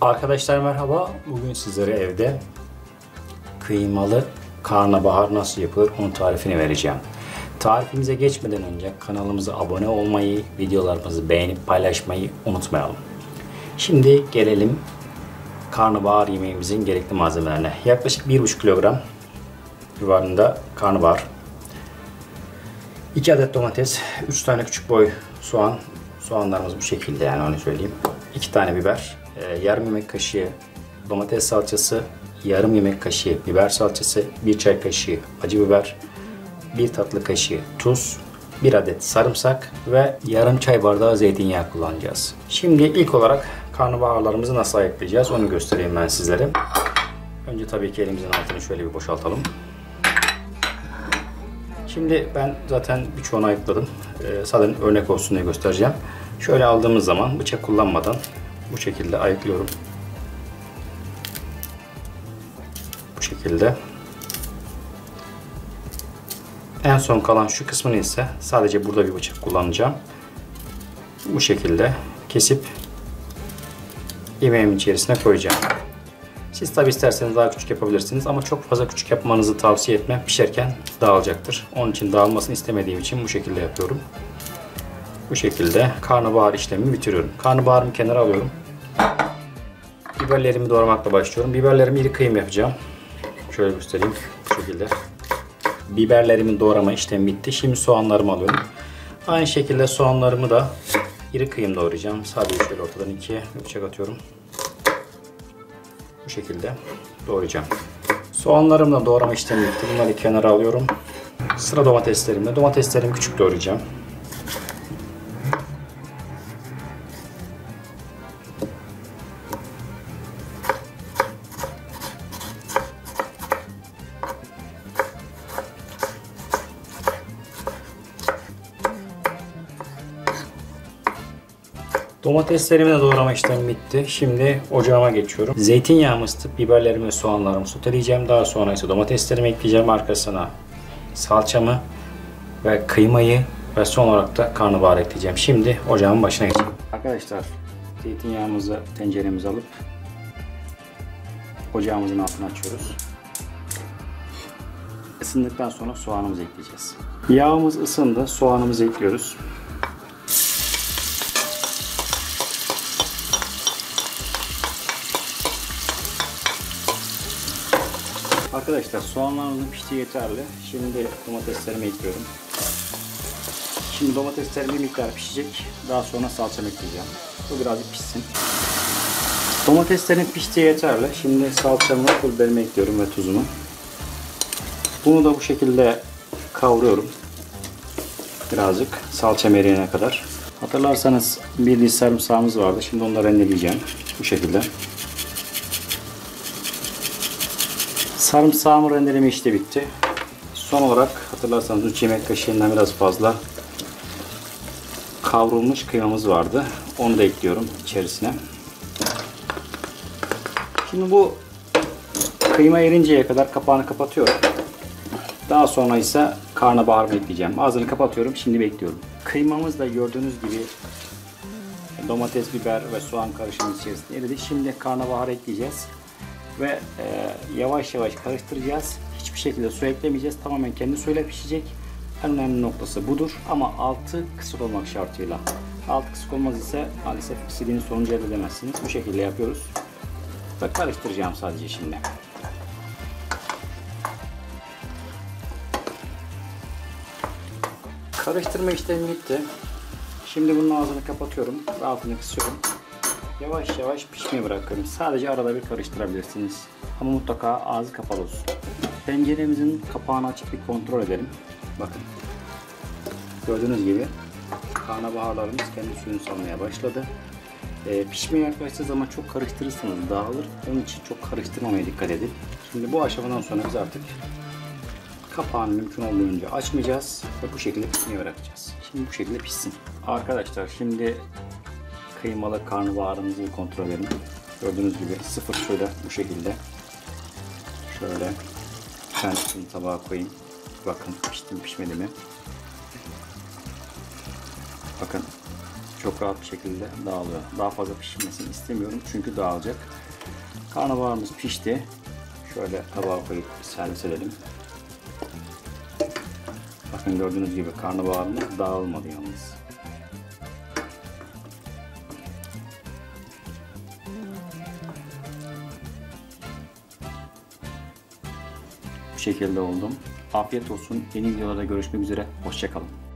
Arkadaşlar merhaba. Bugün sizlere evde kıymalı karnabahar nasıl yapılır onun tarifini vereceğim. Tarifimize geçmeden önce kanalımıza abone olmayı, videolarımızı beğenip paylaşmayı unutmayalım. Şimdi gelelim karnabahar yemeğimizin gerekli malzemelerine. Yaklaşık 1,5 kilogram civarında karnabahar, 2 adet domates, 3 tane küçük boy soğan, soğanlarımız bu şekilde yani onu söyleyeyim. 2 tane biber, yarım yemek kaşığı domates salçası, yarım yemek kaşığı biber salçası, 1 çay kaşığı acı biber, 1 tatlı kaşığı tuz, 1 adet sarımsak ve yarım çay bardağı zeytinyağı kullanacağız. Şimdi ilk olarak karnabaharlarımızı nasıl ayıklayacağız onu göstereyim ben sizlere. Önce tabii ki elimizin altını şöyle bir boşaltalım. Şimdi ben zaten birçoğunu ayıkladım. Zaten örnek olsun diye göstereceğim. Şöyle aldığımız zaman bıçak kullanmadan bu şekilde ayıklıyorum. Bu şekilde. En son kalan şu kısmını ise sadece burada bir bıçak kullanacağım. Bu şekilde kesip yemeğimin içerisine koyacağım. Siz tabi isterseniz daha küçük yapabilirsiniz ama çok fazla küçük yapmanızı tavsiye etmem. Pişerken dağılacaktır. Onun için dağılmasını istemediğim için bu şekilde yapıyorum. Bu şekilde karnabahar işlemimi bitiriyorum. Karnabaharımı kenara alıyorum. Biberlerimi doğramakla başlıyorum. Biberlerimi iri kıyım yapacağım. Şöyle göstereyim. Bu şekilde. Biberlerimin doğrama işlemi bitti. Şimdi soğanlarımı alıyorum. Aynı şekilde soğanlarımı da iri kıyım doğrayacağım. Sadece şöyle ortadan ikiye bıçak atıyorum. Bu şekilde doğrayacağım. Soğanlarımla doğrama işlemi bitti. Bunları kenara alıyorum. Sıra domateslerimle. Domateslerimi küçük doğrayacağım. Domateslerimi de doğrama işlemi bitti. Şimdi ocağıma geçiyorum. Zeytinyağımı ısıtıp biberlerimi ve soğanlarımı soteleyeceğim. Daha sonra ise domateslerimi ekleyeceğim. Arkasına salçamı ve kıymayı ve son olarak da karnabahar ekleyeceğim. Şimdi ocağımın başına geçelim. Arkadaşlar zeytinyağımızı tenceremize alıp ocağımızın altını açıyoruz. Isındıktan sonra soğanımızı ekleyeceğiz. Yağımız ısındı. Soğanımızı ekliyoruz. Arkadaşlar soğanlarımızın piştiği yeterli. Şimdi domateslerimi ekliyorum. Şimdi domateslerim bir miktar pişecek. Daha sonra salçamı ekleyeceğim. Bu birazcık pişsin. Domateslerin piştiği yeterli. Şimdi salçamı, pul biberimi ekliyorum ve tuzumu. Bunu da bu şekilde kavuruyorum. Birazcık salçam eriyene kadar. Hatırlarsanız bir diş sarımsağımız vardı. Şimdi onları rendeleyeceğim. Bu şekilde. Sarımsağımı rendeleme işi bitti. Son olarak hatırlarsanız 3 yemek kaşığından biraz fazla kavrulmuş kıymamız vardı. Onu da ekliyorum içerisine. Şimdi bu kıyma erinceye kadar kapağını kapatıyorum. Daha sonra ise karnabaharımı ekleyeceğim. Ağzını kapatıyorum. Şimdi bekliyorum. Kıymamız da gördüğünüz gibi domates, biber ve soğan karışımı içerisinde eridi. Şimdi karnabaharı ekleyeceğiz. Ve yavaş yavaş karıştıracağız. Hiçbir şekilde su eklemeyeceğiz. Tamamen kendi suyla pişecek. En önemli noktası budur. Ama altı kısık olmak şartıyla. Altı kısık olmaz ise maalesef istediğiniz sonucu elde edemezsiniz. Bu şekilde yapıyoruz. Ve karıştıracağım sadece şimdi. Karıştırma işlemi bitti. Şimdi bunun ağzını kapatıyorum ve altını kısıyorum. Yavaş yavaş pişmeye bırakıyorum. Sadece arada bir karıştırabilirsiniz. Ama mutlaka ağzı kapalı olsun. Tenceremizin kapağını açıp bir kontrol edelim. Bakın. Gördüğünüz gibi karnabaharlarımız kendi suyunu salmaya başladı. Pişmeye yaklaştığı zaman çok karıştırırsanız dağılır. Onun için çok karıştırmamaya dikkat edin. Şimdi bu aşamadan sonra biz artık kapağını mümkün olduğunca açmayacağız ve bu şekilde pişmeye bırakacağız. Şimdi bu şekilde pişsin. Arkadaşlar şimdi kıymalı karnabaharımızı kontrol edelim. Gördüğünüz gibi sıfır şöyle bu şekilde. Şöyle bir tanesini tabağa koyayım. Bakın pişti mi pişmedi mi? Bakın çok rahat bir şekilde dağılıyor. Daha fazla pişmesini istemiyorum çünkü dağılacak. Karnabaharımız pişti. Şöyle tabağa koyup servis edelim. Bakın gördüğünüz gibi karnabaharımız dağılmadı yalnız. Bu şekilde oldum. Afiyet olsun. Yeni videolarda görüşmek üzere. Hoşça kalın.